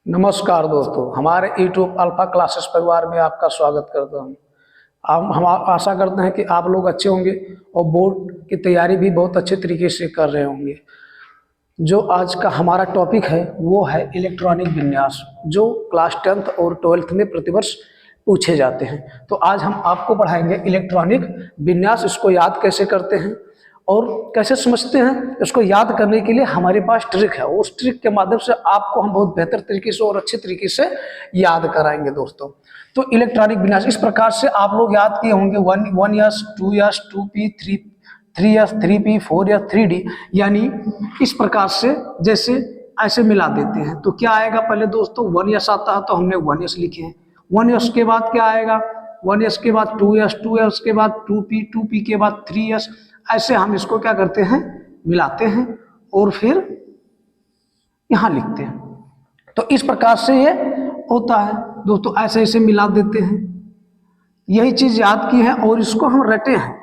नमस्कार दोस्तों, हमारे यूट्यूब अल्फा क्लासेस परिवार में आपका स्वागत करता हूं। हम आशा करते हैं कि आप लोग अच्छे होंगे और बोर्ड की तैयारी भी बहुत अच्छे तरीके से कर रहे होंगे। जो आज का हमारा टॉपिक है वो है इलेक्ट्रॉनिक विन्यास, जो क्लास 10th और 12th में प्रतिवर्ष पूछे जाते हैं। तो आज हम आपको पढ़ाएंगे इलेक्ट्रॉनिक विन्यास, इसको याद कैसे करते हैं और कैसे समझते हैं। इसको याद करने के लिए हमारे पास ट्रिक है, उस ट्रिक के माध्यम से आपको हम बहुत बेहतर तरीके से और अच्छे तरीके से याद कराएंगे दोस्तों। तो इलेक्ट्रॉनिक विन्यास इस प्रकार से आप लोग याद किए होंगे 1S 2S 2P 3S 3P 4S 3D, यानी इस प्रकार से जैसे ऐसे मिला देते हैं। तो क्या आएगा पहले दोस्तों, 1S आता है तो हमने 1S लिखे हैं। 1S के बाद क्या आएगा, 1S के बाद 2S 2S के बाद 2P 2P के बाद 3S। ऐसे हम इसको क्या करते हैं, मिलाते हैं और फिर यहां लिखते हैं। तो इस प्रकार से ये होता है दोस्तों, ऐसे ऐसे मिला देते हैं। यही चीज याद की है और इसको हम रटे हैं,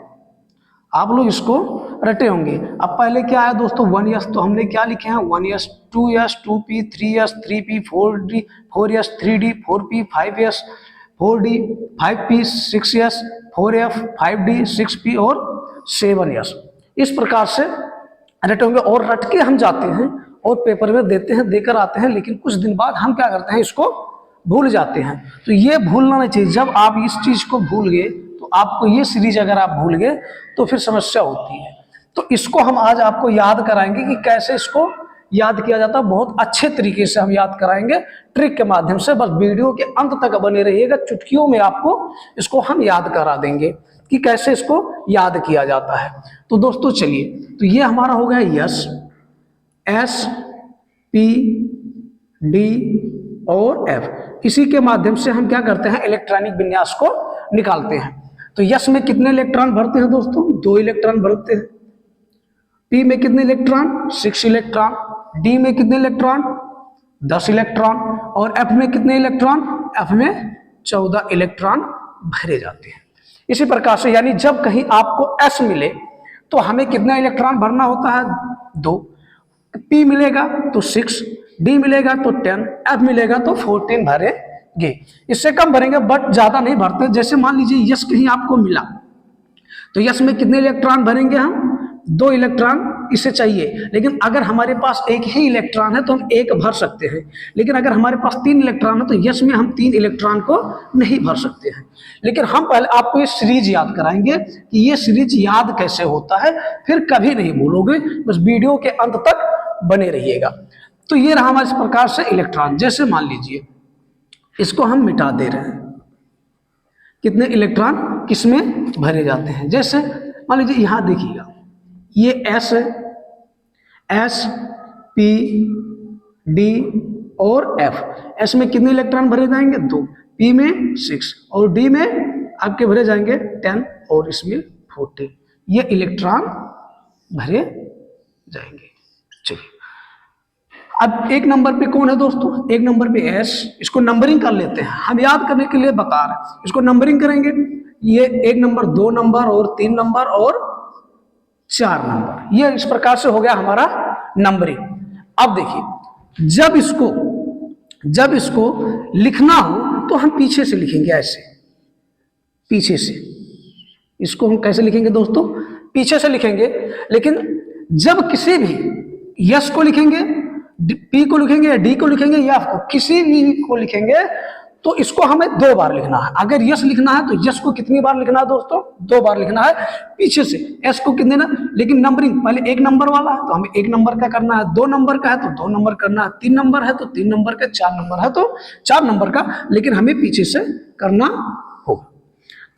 आप लोग इसको रटे होंगे। अब पहले क्या है दोस्तों, 1S, तो हमने क्या लिखे हैं 1S 2S 2P 3S 3P 4D 4S 3D 4P 5S 4D 5P 6S 4F 5D 6P और 7S। इस प्रकार से रटे होंगे और रट के हम जाते हैं और पेपर में देते हैं, देकर आते हैं। लेकिन कुछ दिन बाद हम क्या करते हैं, इसको भूल जाते हैं। तो ये भूलना नहीं चाहिए। जब आप इस चीज को भूल गए तो आपको ये सीरीज अगर आप भूल गए तो फिर समस्या होती है। तो इसको हम आज आपको याद कराएंगे कि कैसे इसको याद किया जाता है। बहुत अच्छे तरीके से हम याद कराएंगे ट्रिक के माध्यम से। बस वीडियो के अंत तक बने रहिएगा, चुटकियों में आपको इसको हम याद करा देंगे कि कैसे इसको याद किया जाता है। तो दोस्तों चलिए, तो ये हमारा हो गया यस, एस, पी, डी और एफ। इसी के माध्यम से हम क्या करते हैं, इलेक्ट्रॉनिक विन्यास को निकालते हैं। तो यस में कितने इलेक्ट्रॉन भरते हैं दोस्तों, 2 इलेक्ट्रॉन भरते हैं। पी में कितने इलेक्ट्रॉन, 6 इलेक्ट्रॉन। डी में कितने इलेक्ट्रॉन, 10 इलेक्ट्रॉन। और एफ में कितने इलेक्ट्रॉन, एफ में 14 इलेक्ट्रॉन भरे जाते हैं। इसी प्रकार से यानी जब कहीं आपको एस मिले तो हमें कितना इलेक्ट्रॉन भरना होता है, 2। पी मिलेगा तो 6, डी मिलेगा तो 10, एफ मिलेगा तो 14 भरेंगे। इससे कम भरेंगे बट ज्यादा नहीं भरते। जैसे मान लीजिए यस कहीं आपको मिला तो यस में कितने इलेक्ट्रॉन भरेंगे हम, 2 इलेक्ट्रॉन इसे चाहिए। लेकिन अगर हमारे पास एक ही इलेक्ट्रॉन है तो हम 1 भर सकते हैं। लेकिन अगर हमारे पास 3 इलेक्ट्रॉन है तो यस में हम 3 इलेक्ट्रॉन को नहीं भर सकते हैं। लेकिन हम पहले आपको ये सीरीज याद कराएंगे कि ये सीरीज याद कैसे होता है, फिर कभी नहीं भूलोगे। बस वीडियो के अंत तक बने रहिएगा। तो ये रहा हमारे इस प्रकार से इलेक्ट्रॉन। जैसे मान लीजिए इसको हम मिटा दे रहे हैं, कितने इलेक्ट्रॉन किसमें भरे जाते हैं। जैसे मान लीजिए यहां देखिएगा, ये एस है, एस, पी, डी और एफ। एस में कितने इलेक्ट्रॉन भरे जाएंगे, 2। पी में 6 और डी में आपके भरे जाएंगे 10 और इसमें 14। ये इलेक्ट्रॉन भरे जाएंगे। चलिए, अब 1 नंबर पे कौन है दोस्तों, 1 नंबर पे एस। इसको नंबरिंग कर लेते हैं, हम याद करने के लिए बता रहे हैं। इसको नंबरिंग करेंगे, ये 1 नंबर 2 नंबर और 3 नंबर और 4 नंबर। ये इस प्रकार से हो गया हमारा नंबरिंग। अब देखिए, जब इसको लिखना हो तो हम पीछे से लिखेंगे, ऐसे पीछे से। इसको हम कैसे लिखेंगे दोस्तों, पीछे से लिखेंगे। लेकिन जब किसी भी यस को लिखेंगे, पी को लिखेंगे या डी को लिखेंगे या किसी भी को लिखेंगे तो इसको हमें 2 बार लिखना है। अगर यस लिखना है तो यस को कितनी बार लिखना है दोस्तों, 2 बार लिखना है पीछे से। एस को कितने ना, लेकिन नंबरिंग पहले 1 नंबर वाला है तो हमें 1 नंबर का करना है, 2 नंबर का है तो 2 नंबर करना है, 3 नंबर है तो 3 नंबर का, 4 नंबर है तो 4 नंबर का, लेकिन हमें पीछे से करना होगा।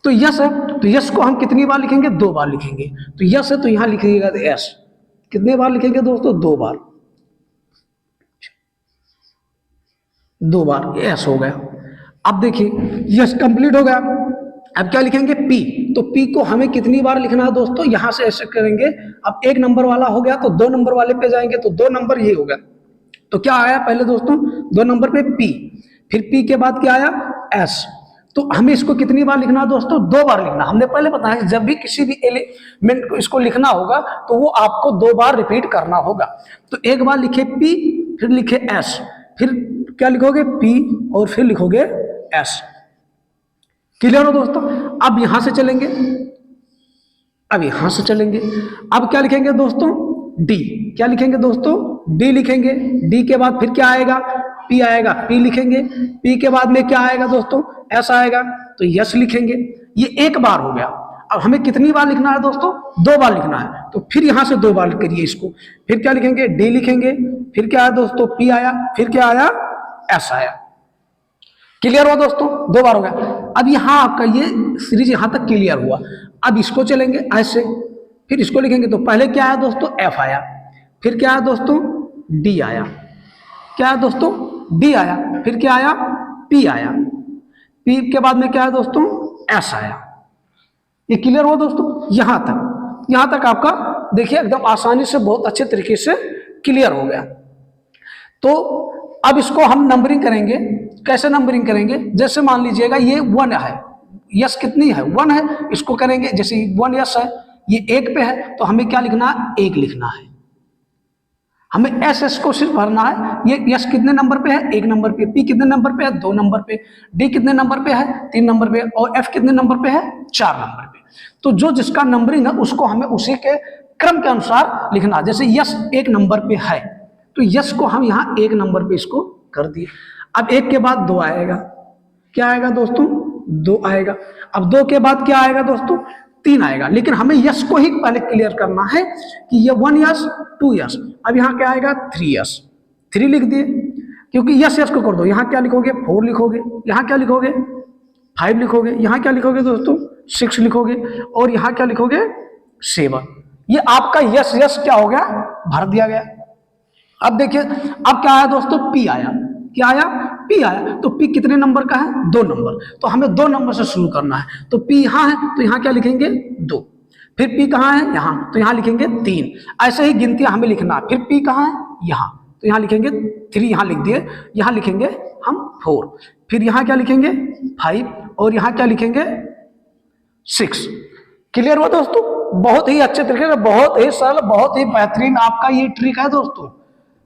तो यस है तो यस को हम कितनी बार लिखेंगे, 2 बार लिखेंगे। तो यस है तो यहां लिखिएगा तो एस कितने बार लिखेंगे दोस्तों, 2 बार, 2 बार, एस हो गया। अब देखिए यस कंप्लीट हो गया। अब क्या लिखेंगे, पी। तो पी को हमें कितनी बार लिखना है दोस्तों, यहां से ऐसे करेंगे। अब 1 नंबर वाला हो गया तो 2 नंबर वाले पे जाएंगे तो 2 नंबर ये हो गया। तो क्या आया पहले दोस्तों, 2 नंबर पे पी, फिर पी के बाद क्या आया, एस। तो हमें इसको कितनी बार लिखना है दोस्तों, 2 बार लिखना। हमने पहले बताया जब भी किसी भी एलिमेंट को इसको लिखना होगा तो वो आपको 2 बार रिपीट करना होगा। तो 1 बार लिखे पी, फिर लिखे एस, फिर क्या लिखोगे P और फिर लिखोगे S। क्लियर हो दोस्तों। अब यहां से चलेंगे, अब यहां से चलेंगे, अब क्या लिखेंगे दोस्तों D। क्या लिखेंगे दोस्तों D लिखेंगे। D के बाद फिर क्या आएगा P आएगा, P लिखेंगे। P के बाद में क्या आएगा दोस्तों S आएगा, तो यस लिखेंगे। ये एक बार हो गया। अब हमें कितनी बार लिखना है दोस्तों, 2 बार लिखना है, तो फिर यहां से 2 बार करिए इसको। फिर क्या लिखेंगे D लिखेंगे, फिर क्या आया दोस्तों P आया, फिर क्या आया S आया। क्लियर हुआ दोस्तों, 2 बार हो गया। अब यहां आपका ये सीरीज यहां तक क्लियर हुआ। अब इसको चलेंगे ऐसे, फिर इसको लिखेंगे, तो पहले क्या आया दोस्तों F आया, फिर क्या आया दोस्तों D आया, क्या आया दोस्तों D आया, फिर क्या आया P आया, P के बाद में क्या आया दोस्तों S आया। ये क्लियर हुआ दोस्तों। यहां तक आपका देखिए एकदम आसानी से बहुत अच्छे तरीके से क्लियर हो गया। तो अब इसको हम नंबरिंग करेंगे। कैसे नंबरिंग करेंगे, जैसे मान लीजिएगा ये 1 है, यस कितनी है 1 है, इसको करेंगे जैसे 1 यस है, ये 1 पे है, तो हमें क्या लिखना है 1 लिखना है। हमें एस को सिर्फ भरना है। ये यस कितने नंबर पे है 1 नंबर पे, पी कितने नंबर पे है 2 नंबर पे, डी कितने नंबर पे है 3 नंबर पे, और एफ कितने नंबर पे है 4 नंबर पे। तो जो जिसका नंबरिंग है उसको हमें उसी के क्रम के अनुसार लिखना। जैसे यस 1 नंबर पे है, तो यस को हम यहाँ 1 नंबर पे इसको कर दिए। अब 1 के बाद 2 आएगा, क्या आएगा दोस्तों 2 आएगा। अब 2 के बाद क्या आएगा दोस्तों 3 आएगा। लेकिन हमें यस को ही पहले क्लियर करना है कि ये 1 यस 2 यस। अब यहाँ क्या आएगा 3 यस, 3 लिख दिए, क्योंकि यस यस को कर दो। यहाँ क्या लिखोगे 4 लिखोगे, यहाँ क्या लिखोगे 5 लिखोगे, यहाँ क्या लिखोगे दोस्तों 6 लिखोगे, और यहाँ क्या लिखोगे 7। ये आपका यस यस क्या हो गया भर दिया गया। अब देखिए अब क्या आया दोस्तों P आया, क्या आया P आया। तो P कितने नंबर का है 2 नंबर, तो हमें 2 नंबर से शुरू करना है। तो P यहाँ है, तो यहाँ क्या लिखेंगे 2, फिर P कहाँ है यहाँ, तो यहाँ लिखेंगे 3। ऐसे ही गिनती हमें लिखना है। फिर P कहाँ है यहाँ, तो यहाँ लिखेंगे 3, यहाँ लिख दिए, यहाँ लिखेंगे हम 4, फिर यहाँ क्या लिखेंगे 5, और यहाँ क्या लिखेंगे 6। क्लियर हुआ दोस्तों। बहुत ही अच्छे तरीके से, बहुत ही सरल, बहुत ही बेहतरीन आपका ये ट्रिक है दोस्तों।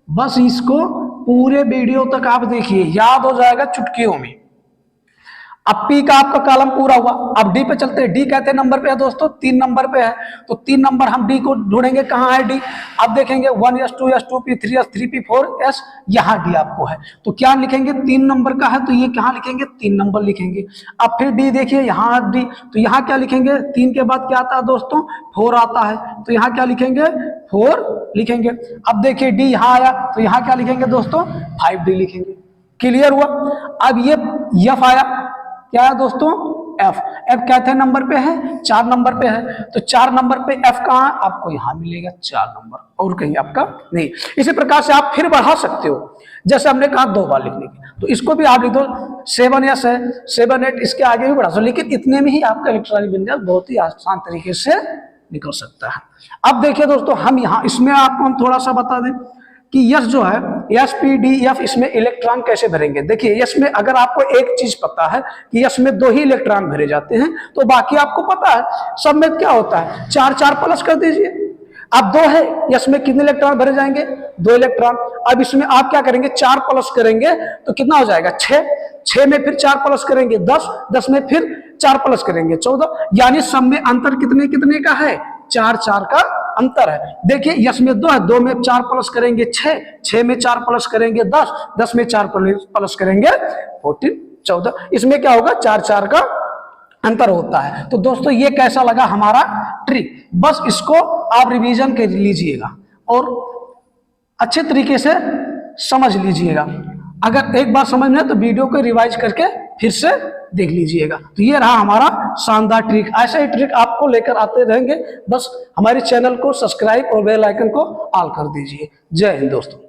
बस इसको पूरे वीडियो तक आप देखिए, याद हो जाएगा चुटकियों में। अब P का आपका कॉलम पूरा हुआ। अब D पे चलते हैं। D कहते नंबर पे है दोस्तों 3 नंबर पे है, तो 3 नंबर हम D को ढूंढेंगे, कहाँ है D। अब देखेंगे 1 yes 2 yes 2P 3 yes 3P 4 yes, यहाँ D आपको है, तो क्या लिखेंगे 3 नंबर का है, तो ये कहाँ लिखेंगे 3 नंबर लिखेंगे। अब फिर D देखिए यहाँ D, तो यहाँ क्या लिखेंगे 3 के बाद क्या आता है दोस्तों 4 आता है, तो यहाँ क्या लिखेंगे 4 लिखेंगे। अब देखिए D यहाँ आया, तो यहाँ क्या लिखेंगे दोस्तों 5D लिखेंगे। क्लियर हुआ। अब ये F आया, क्या है दोस्तों F कहते नंबर पे है 4 नंबर पे है, तो 4 नंबर पे F कहाँ है, आपको यहाँ मिलेगा 4 नंबर, और कहीं आपका नहीं। इसी प्रकार से आप फिर बढ़ा सकते हो, जैसे हमने कहा 2 बार लिखने की, तो इसको भी आप लिख दो 7 यस है 7 8, इसके आगे भी बढ़ा सकते, लेकिन इतने में ही आपका इलेक्ट्रॉनिक विन्यास बहुत ही आसान तरीके से निकल सकता है। अब देखिए दोस्तों, हम यहाँ इसमें आपको हम थोड़ा सा बता दें कि यस जो है एस पी डी एफ, इसमें इलेक्ट्रॉन कैसे भरेंगे। देखिए यस में अगर आपको एक चीज पता है कि यस में 2 ही इलेक्ट्रॉन भरे जाते हैं, तो बाकी आपको पता है सब में क्या होता है 4 4 प्लस कर दीजिए। अब 2 है, यस में कितने इलेक्ट्रॉन भरे जाएंगे 2 इलेक्ट्रॉन। अब इसमें आप क्या करेंगे 4 प्लस करेंगे, तो कितना हो जाएगा 6, 6 में फिर 4 प्लस करेंगे 10, 10 में फिर 4 प्लस करेंगे 14, यानी सब में अंतर कितने कितने का है 4 4 का अंतर है। देखिए यस में 2 है, 2 में 4 प्लस करेंगे 6, 6 में 4 प्लस करेंगे 10, 10 में 4 प्लस करेंगे 14 14, इसमें क्या होगा 4 4 का अंतर होता है। तो दोस्तों ये कैसा लगा हमारा ट्रिक, बस इसको आप रिवीजन कर लीजिएगा और अच्छे तरीके से समझ लीजिएगा। अगर एक बार समझ में तो वीडियो को रिवाइज करके फिर से देख लीजिएगा। तो ये रहा हमारा शानदार ट्रिक। ऐसे ही ट्रिक आपको लेकर आते रहेंगे, बस हमारे चैनल को सब्सक्राइब और बेल आइकन को ऑल कर दीजिए। जय हिंद दोस्तों।